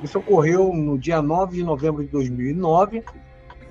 Isso ocorreu no dia 9 de novembro de 2009,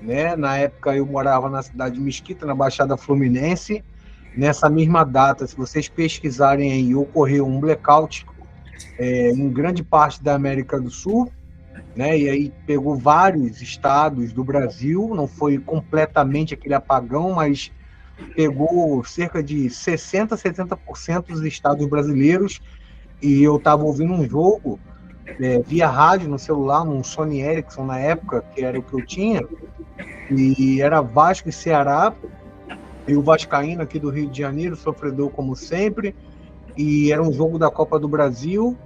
né? Na época eu morava na cidade de Mesquita, na Baixada Fluminense. Nessa mesma data, se vocês pesquisarem aí, ocorreu um blackout em grande parte da América do Sul, né? E aí pegou vários estados do Brasil, não foi completamente aquele apagão, mas pegou cerca de 60, 70% dos estados brasileiros. E eu estava ouvindo um jogo via rádio no celular, num Sony Ericsson na época, que era o que eu tinha, e era Vasco e Ceará, e o vascaíno aqui do Rio de Janeiro, sofredor como sempre, e era um jogo da Copa do Brasil,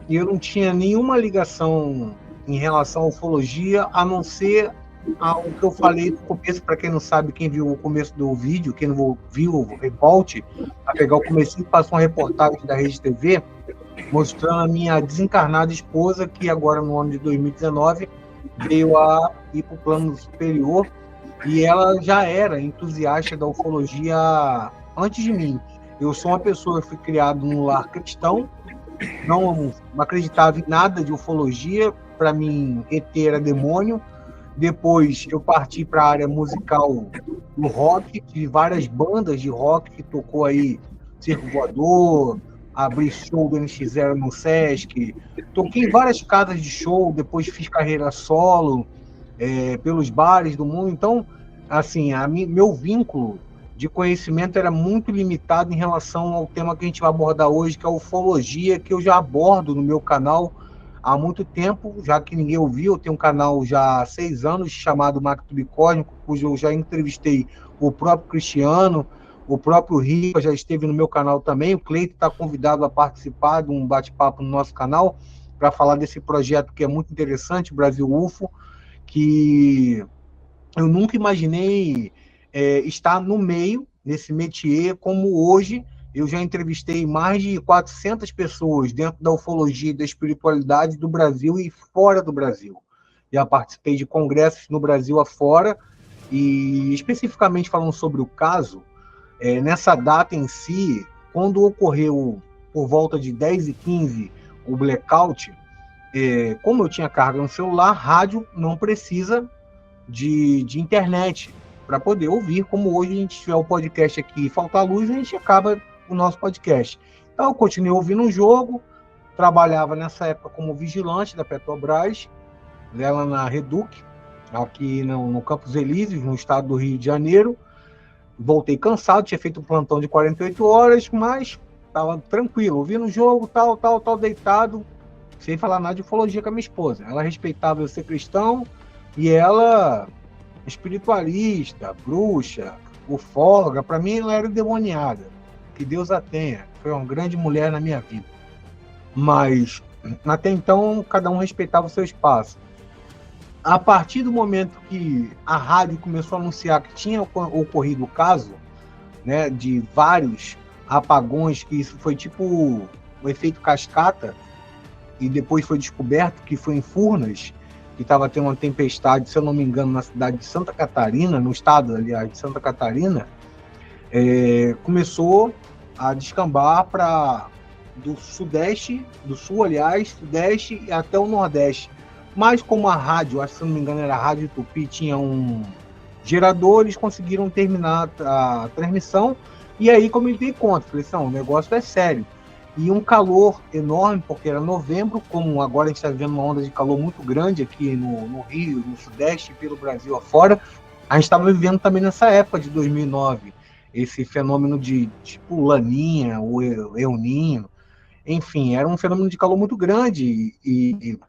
e eu não tinha nenhuma ligação em relação à ufologia, a não ser o que eu falei no começo. Para quem não sabe, quem viu o começo do vídeo, quem não viu, volte a pegar o começo, passou uma reportagem da Rede TV, mostrando a minha desencarnada esposa, que agora no ano de 2019 veio a ir para o plano superior, e ela já era entusiasta da ufologia antes de mim. Eu sou uma pessoa que fui criado num lar cristão, não acreditava em nada de ufologia, para mim ET era demônio. Depois eu parti para a área musical do rock, tive várias bandas de rock que tocou aí Circo Voador, abri show do NX0 no Sesc, toquei em várias casas de show, depois fiz carreira solo, pelos bares do mundo. Então, assim, meu vínculo de conhecimento era muito limitado em relação ao tema que a gente vai abordar hoje, que é a ufologia, que eu já abordo no meu canal há muito tempo, já que ninguém ouviu. Eu tenho um canal já há 6 anos chamado Mactubi Cósmico, cujo eu já entrevistei o próprio Cristiano, o próprio Ripa já esteve no meu canal também. O Cleito está convidado a participar de um bate-papo no nosso canal para falar desse projeto que é muito interessante, Brasil UFO, que eu nunca imaginei estar no meio, nesse métier, como hoje. Eu já entrevistei mais de 400 pessoas dentro da ufologia e da espiritualidade do Brasil e fora do Brasil. Já participei de congressos no Brasil afora, e especificamente falando sobre o caso, nessa data em si, quando ocorreu por volta de 10h15 o blackout, como eu tinha carga no celular, rádio não precisa de internet para poder ouvir, como hoje a gente tiver o podcast aqui e faltar luz, a gente acaba o nosso podcast. Então eu continuei ouvindo o jogo, trabalhava nessa época como vigilante da Petrobras, ela na Reduc, aqui no Campos Elíseos, no estado do Rio de Janeiro. Voltei cansado, tinha feito um plantão de 48 horas, mas estava tranquilo, ouvindo o jogo, tal, deitado, sem falar nada de ufologia com a minha esposa. Ela respeitava eu ser cristão, e ela espiritualista, bruxa, ufóloga. Para mim ela era endemoniada, que Deus a tenha, foi uma grande mulher na minha vida. Mas até então cada um respeitava o seu espaço. A partir do momento que a rádio começou a anunciar que tinha ocorrido o caso, né, de vários apagões, que isso foi tipo o efeito cascata, e depois foi descoberto que foi em Furnas, que estava tendo uma tempestade, se eu não me engano, na cidade de Santa Catarina, no estado, aliás, de Santa Catarina, começou a descambar para do sudeste, do sul, aliás, sudeste e até o nordeste. Mas como a rádio, acho que se não me engano era a Rádio Tupi, tinha um gerador, eles conseguiram terminar a transmissão, e aí como eu me dei conta, falei assim, o negócio é sério. E um calor enorme, porque era novembro, como agora a gente está vivendo uma onda de calor muito grande aqui no Rio, no Sudeste, pelo Brasil afora. A gente estava vivendo também nessa época de 2009, esse fenômeno de tipo Laninha, o El Niño, enfim, era um fenômeno de calor muito grande, e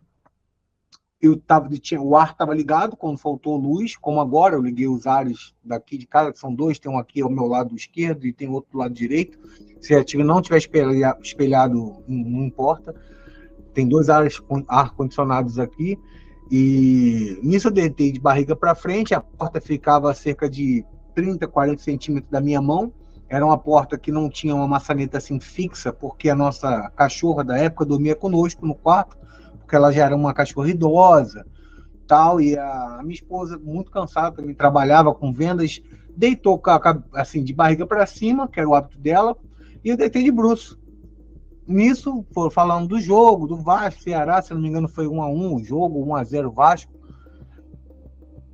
o ar estava ligado quando faltou luz, como agora eu liguei os ares daqui de casa, que são dois, tem um aqui ao meu lado esquerdo e tem outro do lado direito. Se a não tiver espelhado, não importa. Tem 2 ar-condicionados aqui, e nisso eu deitei de barriga para frente. A porta ficava a cerca de 30, 40 centímetros da minha mão. Era uma porta que não tinha uma maçaneta assim fixa, porque a nossa cachorra da época dormia conosco no quarto, porque ela já era uma cachorra idosa, tal, e a minha esposa, muito cansada, também trabalhava com vendas, deitou assim, de barriga para cima, que era o hábito dela, e eu deitei de bruço. nisso, falando do jogo, do Vasco, Ceará, se não me engano foi 1-1 o jogo, 1-0 Vasco.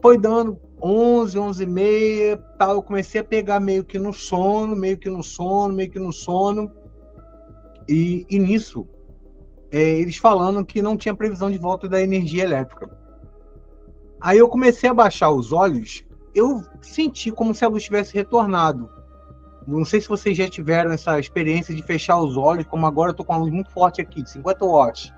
Foi dando 11, 11h30, tal, eu comecei a pegar meio que no sono, e nisso, eles falando que não tinha previsão de volta da energia elétrica. Aí eu comecei a baixar os olhos, eu senti como se a luz tivesse retornado. Não sei se vocês já tiveram essa experiência de fechar os olhos, como agora eu tô com uma luz muito forte aqui, de 50 watts.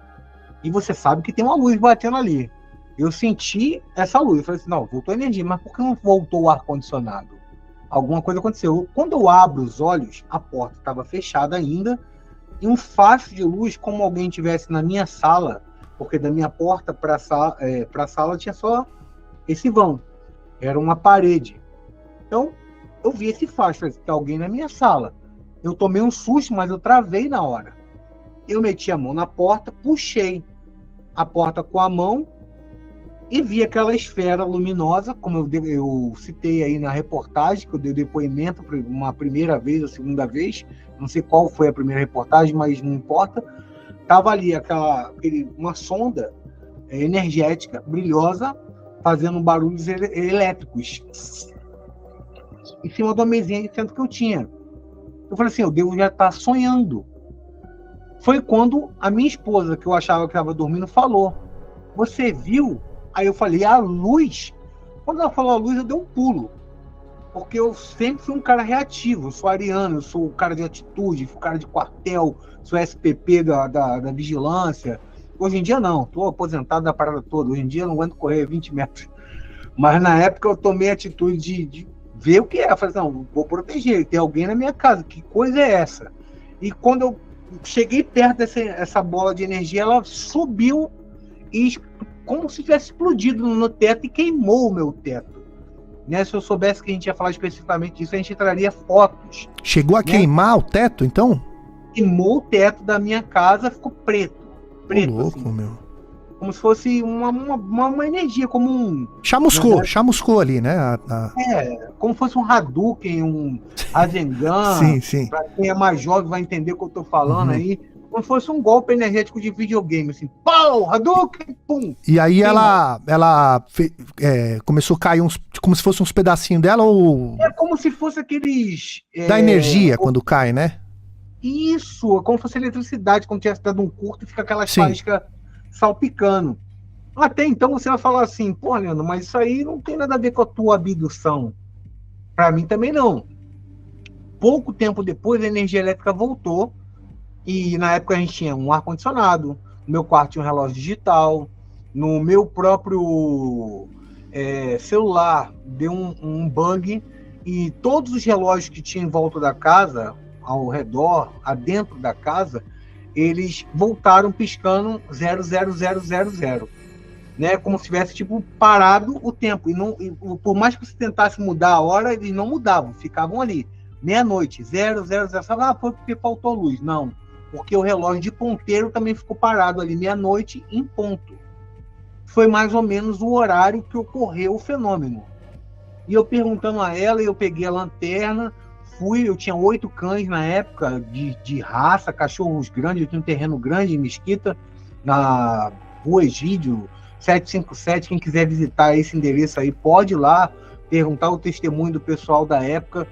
E você sabe que tem uma luz batendo ali. Eu senti essa luz, eu falei assim, não, voltou a energia, mas por que não voltou o ar-condicionado? Alguma coisa aconteceu. Quando eu abro os olhos, a porta estava fechada ainda, e um facho de luz, como alguém estivesse na minha sala, porque da minha porta para a sala tinha só esse vão, era uma parede. Então, eu vi esse facho, falei, tem alguém na minha sala. Eu tomei um susto, mas eu travei na hora. Eu meti a mão na porta, puxei a porta com a mão e vi aquela esfera luminosa, como eu citei aí na reportagem, que eu dei depoimento uma primeira vez, a segunda vez, não sei qual foi a primeira reportagem, mas não importa. Tava ali uma sonda energética, brilhosa, fazendo barulhos elétricos em cima de uma mesinha de centro que eu tinha. Eu falei assim, eu devo já estar sonhando. Foi quando a minha esposa, que eu achava que estava dormindo, falou, você viu? Aí eu falei, a luz? Quando ela falou a luz, eu dei um pulo. Porque eu sempre fui um cara reativo, eu sou ariano, eu sou o cara de atitude, sou o cara de quartel, sou SPP da vigilância. Hoje em dia não, estou aposentado da parada toda. Hoje em dia eu não aguento correr 20 metros. Mas na época eu tomei a atitude de ver o que é. Eu falei, não, vou proteger, tem alguém na minha casa, que coisa é essa? E quando eu cheguei perto dessa bola de energia, ela subiu e como se tivesse explodido no teto e queimou o meu teto. Né? Se eu soubesse que a gente ia falar especificamente disso, a gente traria fotos. Chegou a queimar o teto, então? Queimou o teto da minha casa, ficou preto. Preto, louco, assim. meu. Como se fosse uma energia, como um... Chamuscou ali, né? Como se fosse um Hadouken, um Rasengan. Sim, sim. Pra quem é mais jovem vai entender o que eu tô falando aí. Como se fosse um golpe energético de videogame, assim, pau, Hadouken, pum. E aí ela começou a cair como se fosse uns pedacinhos dela ou... É como se fosse aqueles... Da energia quando cai, né? Isso, como se fosse eletricidade, quando tivesse dado um curto e fica aquelas faíscas salpicando. Até então você vai falar assim, pô, Leandro, mas isso aí não tem nada a ver com a tua abdução. Para mim também não. Pouco tempo depois a energia elétrica voltou e na época a gente tinha um ar-condicionado, no meu quarto tinha um relógio digital, no meu próprio celular deu um bug e todos os relógios que tinha em volta da casa, ao redor, adentro da casa, eles voltaram piscando 00000, né? Como se tivesse tipo parado o tempo e por mais que você tentasse mudar a hora, eles não mudavam, ficavam ali meia-noite, 000, foi porque faltou luz. Não, porque o relógio de ponteiro também ficou parado ali meia-noite em ponto. Foi mais ou menos o horário que ocorreu o fenômeno. E eu perguntando a ela, eu peguei a lanterna, eu tinha 8 cães na época, de raça, cachorros grandes, eu tinha um terreno grande em Mesquita, na Rua Egídio, 757, quem quiser visitar esse endereço aí, pode ir lá, perguntar o testemunho do pessoal da época,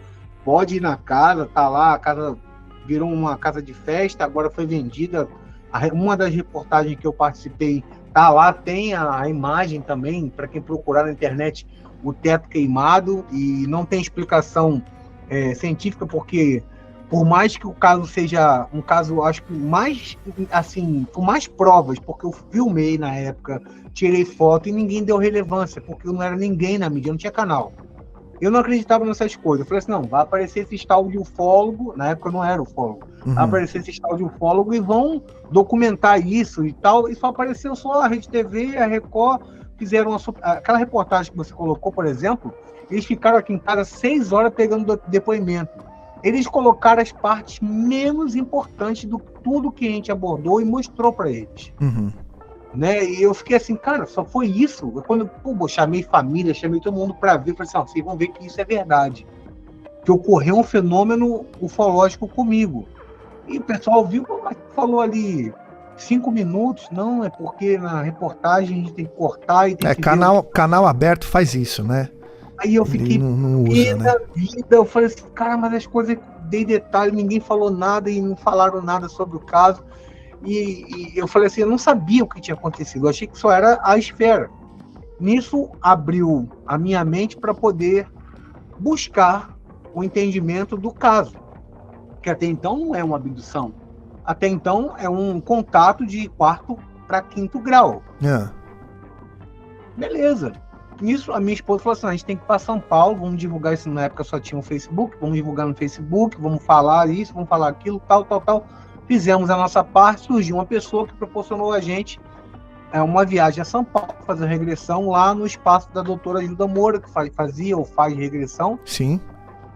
pode ir na casa, tá lá, a casa virou uma casa de festa, agora foi vendida, uma das reportagens que eu participei tá lá, tem a imagem também, para quem procurar na internet, o teto queimado, e não tem explicação científica, porque por mais que o caso seja um caso, acho que mais, assim, com mais provas, porque eu filmei na época, tirei foto e ninguém deu relevância, porque eu não era ninguém na mídia, não tinha canal. Eu não acreditava nessas coisas. Eu falei assim, não, vai aparecer esse tal de ufólogo, na época eu não era ufólogo, vai aparecer esse tal de ufólogo e vão documentar isso e tal, e só apareceu só a Rede TV, a Record, fizeram aquela reportagem que você colocou, por exemplo, eles ficaram aqui em casa 6 horas pegando depoimento. Eles colocaram as partes menos importantes do tudo que a gente abordou e mostrou para eles. Né? E eu fiquei assim, cara, só foi isso? Quando eu chamei família, chamei todo mundo para ver, falei assim, vocês vão ver que isso é verdade. Que ocorreu um fenômeno ufológico comigo. E o pessoal viu, mas falou ali 5 minutos, não, é porque na reportagem a gente tem que cortar e tem que ver. Canal aberto faz isso, né? Aí eu Ele fiquei não pé usa, né? da vida, eu falei assim, cara, mas as coisas dei detalhe, ninguém falou nada e não falaram nada sobre o caso. E eu falei assim, eu não sabia o que tinha acontecido, eu achei que só era a esfera. Nisso abriu a minha mente para poder buscar o entendimento do caso, que até então não é uma abdução, até então é um contato de quarto para quinto grau. Beleza. Nisso a minha esposa falou assim, a gente tem que ir para São Paulo, vamos divulgar isso, na época só tinha um Facebook, vamos divulgar no Facebook, vamos falar isso, vamos falar aquilo, tal. Fizemos a nossa parte, surgiu uma pessoa que proporcionou a gente uma viagem a São Paulo, fazer regressão lá no espaço da doutora Gilda Moura, que fazia ou faz regressão. Sim.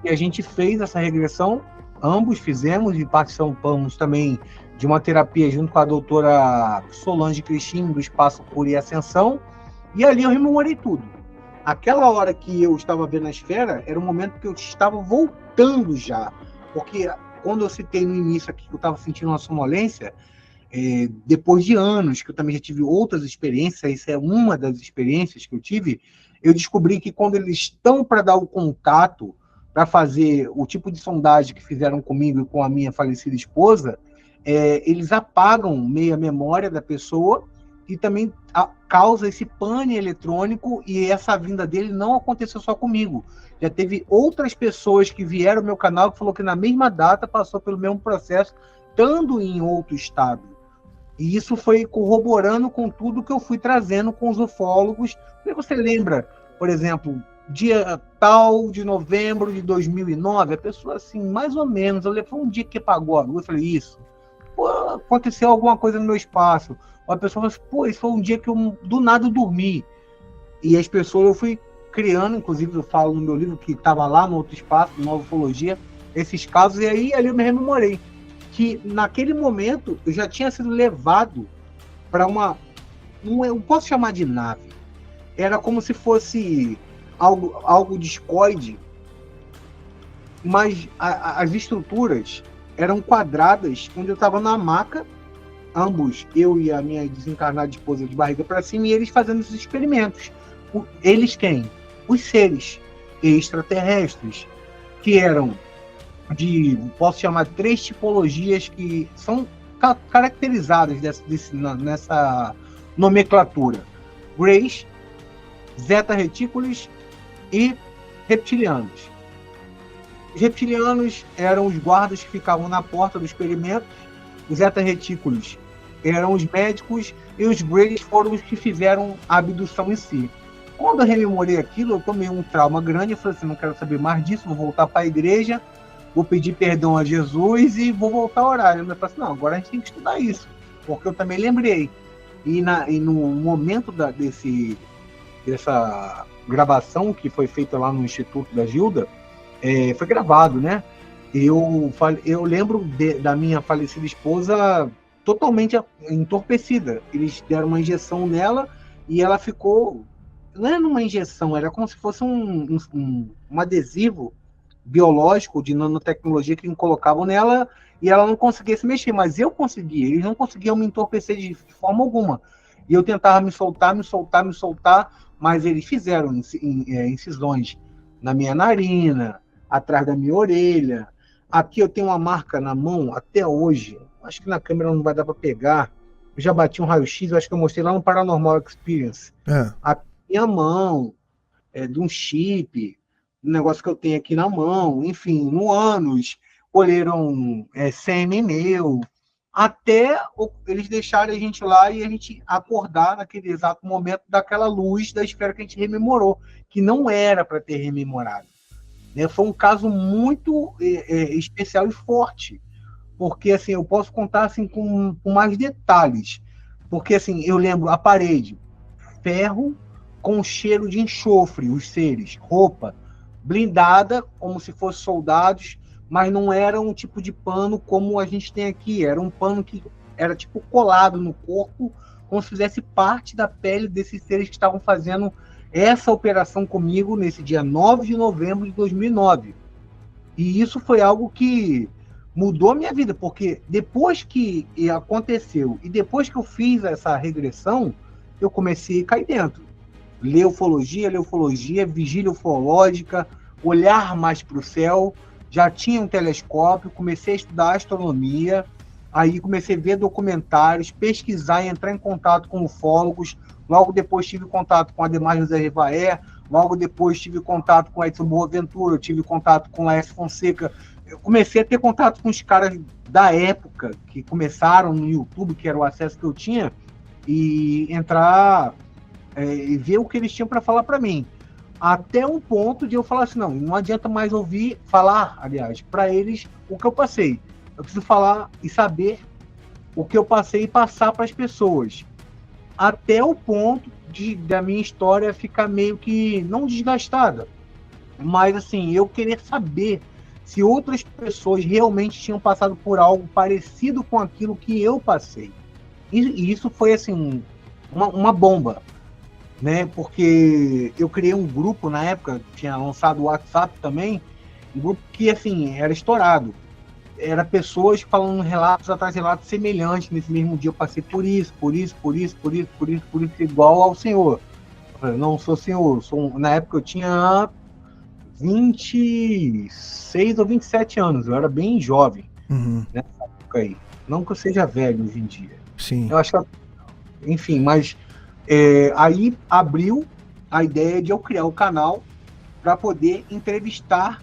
E a gente fez essa regressão, ambos fizemos, e participamos também de uma terapia junto com a doutora Solange Cristine, do Espaço Cura e Ascensão, e ali eu rememorei tudo. Aquela hora que eu estava vendo a esfera, era o momento que eu estava voltando já, porque quando eu citei no início aqui que eu estava sentindo uma sonolência, depois de anos, que eu também já tive outras experiências, isso é uma das experiências que eu tive, eu descobri que quando eles estão para dar o contato, para fazer o tipo de sondagem que fizeram comigo e com a minha falecida esposa, eles apagam meio a memória da pessoa e também causa esse pane eletrônico, e essa vinda dele não aconteceu só comigo. Já teve outras pessoas que vieram ao meu canal que falou que na mesma data passou pelo mesmo processo, estando em outro estado. E isso foi corroborando com tudo que eu fui trazendo com os ufólogos. Você lembra, por exemplo, dia tal de novembro de 2009, a pessoa assim, mais ou menos, eu falei, foi um dia que apagou a luz, eu falei, isso. Pô, aconteceu alguma coisa no meu espaço. A pessoa falou assim, pô, isso foi um dia que eu do nada dormi. E as pessoas, eu fui criando, inclusive eu falo no meu livro que estava lá no outro espaço, Nova Ufologia, esses casos, e aí ali eu me rememorei que naquele momento eu já tinha sido levado para eu posso chamar de nave, era como se fosse algo discoide, mas as estruturas eram quadradas, onde eu estava na maca, ambos, eu e a minha desencarnada esposa, de barriga para cima, e eles fazendo esses experimentos. Eles quem? Os seres extraterrestres, que eram posso chamar 3 tipologias que são caracterizadas nessa nomenclatura: Greys, Zeta Retículos e reptilianos. Os reptilianos eram os guardas que ficavam na porta do experimento, os Zeta Retículos eram os médicos e os Greys foram os que fizeram a abdução em si. Quando eu rememorei aquilo, eu tomei um trauma grande, eu falei assim, não quero saber mais disso, vou voltar para a igreja, vou pedir perdão a Jesus e vou voltar a orar. Eu falei assim, não, agora a gente tem que estudar isso, porque eu também lembrei. E no momento dessa gravação que foi feita lá no Instituto da Gilda, foi gravado, né? Eu lembro da minha falecida esposa totalmente entorpecida. Eles deram uma injeção nela e ela ficou... Não era uma injeção, era como se fosse um adesivo biológico de nanotecnologia que colocavam nela e ela não conseguia se mexer, mas eu conseguia. Eles não conseguiam me entorpecer de forma alguma. E eu tentava me soltar, mas eles fizeram incisões na minha narina, atrás da minha orelha. Aqui eu tenho uma marca na mão até hoje. Acho que na câmera não vai dar para pegar. Eu já bati um raio-x, eu acho que eu mostrei lá no Paranormal Experience. A minha mão, de um chip, um negócio que eu tenho aqui na mão, enfim, no ânus, colheram sêmen meu, até eles deixarem a gente lá e a gente acordar naquele exato momento daquela luz da esfera que a gente rememorou, que não era para ter rememorado. Foi um caso muito especial e forte, porque assim, eu posso contar assim, com mais detalhes, porque assim, eu lembro a parede, ferro com cheiro de enxofre, os seres, roupa blindada, como se fossem soldados, mas não era um tipo de pano como a gente tem aqui, era um pano que era tipo colado no corpo, como se fizesse parte da pele desses seres que estavam fazendo essa operação comigo nesse dia 9 de novembro de 2009. E isso foi algo que mudou a minha vida, porque depois que aconteceu e depois que eu fiz essa regressão, eu comecei a cair dentro. Ler ufologia, vigília ufológica, olhar mais para o céu, já tinha um telescópio, comecei a estudar astronomia, aí comecei a ver documentários, pesquisar e entrar em contato com ufólogos, logo depois tive contato com Ademar José Rivaé, logo depois tive contato com Edson Boaventura, eu tive contato com Laércio Fonseca, eu comecei a ter contato com os caras da época, que começaram no YouTube, que era o acesso que eu tinha, e entrar e ver o que eles tinham para falar para mim. Até um ponto de eu falar assim, não adianta mais falar, aliás, para eles o que eu passei. Eu preciso falar e saber o que eu passei e passar para as pessoas. Até o ponto da minha história ficar meio que, não desgastada, mas assim, eu querer saber se outras pessoas realmente tinham passado por algo parecido com aquilo que eu passei. E isso foi assim, uma bomba, né? Porque eu criei um grupo na época, tinha lançado o WhatsApp também, um grupo que assim, era estourado. Era pessoas falando relatos atrás de relatos semelhantes. Nesse mesmo dia eu passei por isso, igual ao senhor. Eu falei, não sou senhor, na época eu tinha 26 ou 27 anos, eu era bem jovem nessa época aí. Não que eu seja velho hoje em dia. Sim. Eu acho que, enfim, mas aí abriu a ideia de eu criar o canal para poder entrevistar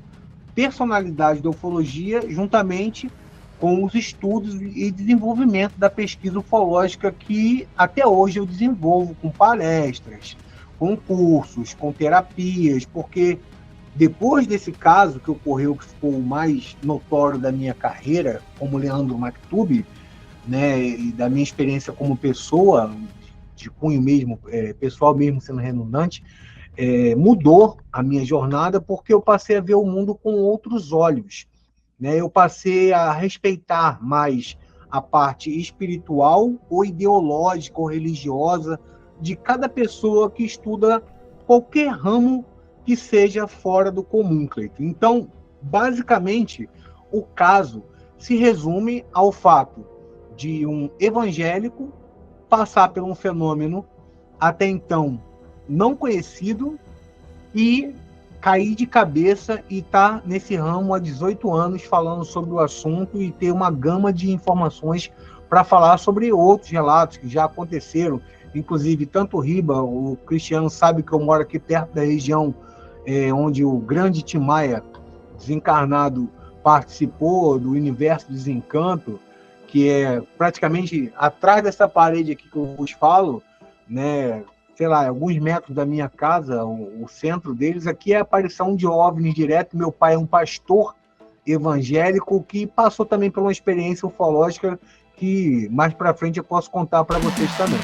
personalidades da ufologia juntamente com os estudos e desenvolvimento da pesquisa ufológica que até hoje eu desenvolvo com palestras, com cursos, com terapias, porque depois desse caso que ocorreu, que ficou o mais notório da minha carreira como Leandro Maktub, né, e da minha experiência como pessoa, de cunho mesmo, pessoal mesmo sendo redundante, mudou a minha jornada porque eu passei a ver o mundo com outros olhos, né? Eu passei a respeitar mais a parte espiritual ou ideológica ou religiosa de cada pessoa que estuda qualquer ramo que seja fora do comum, Cleiton. Então, basicamente, o caso se resume ao fato de um evangélico passar por um fenômeno até então não conhecido e cair de cabeça e estar nesse ramo há 18 anos falando sobre o assunto e ter uma gama de informações para falar sobre outros relatos que já aconteceram, inclusive tanto Riba, o Cristiano sabe que eu moro aqui perto da região onde o grande Tim Maia, desencarnado, participou do Universo Desencanto, que é praticamente atrás dessa parede aqui que eu vos falo, né, sei lá, alguns metros da minha casa, o centro deles, aqui é a aparição de OVNIs direto. Meu pai é um pastor evangélico que passou também por uma experiência ufológica que mais para frente eu posso contar para vocês também.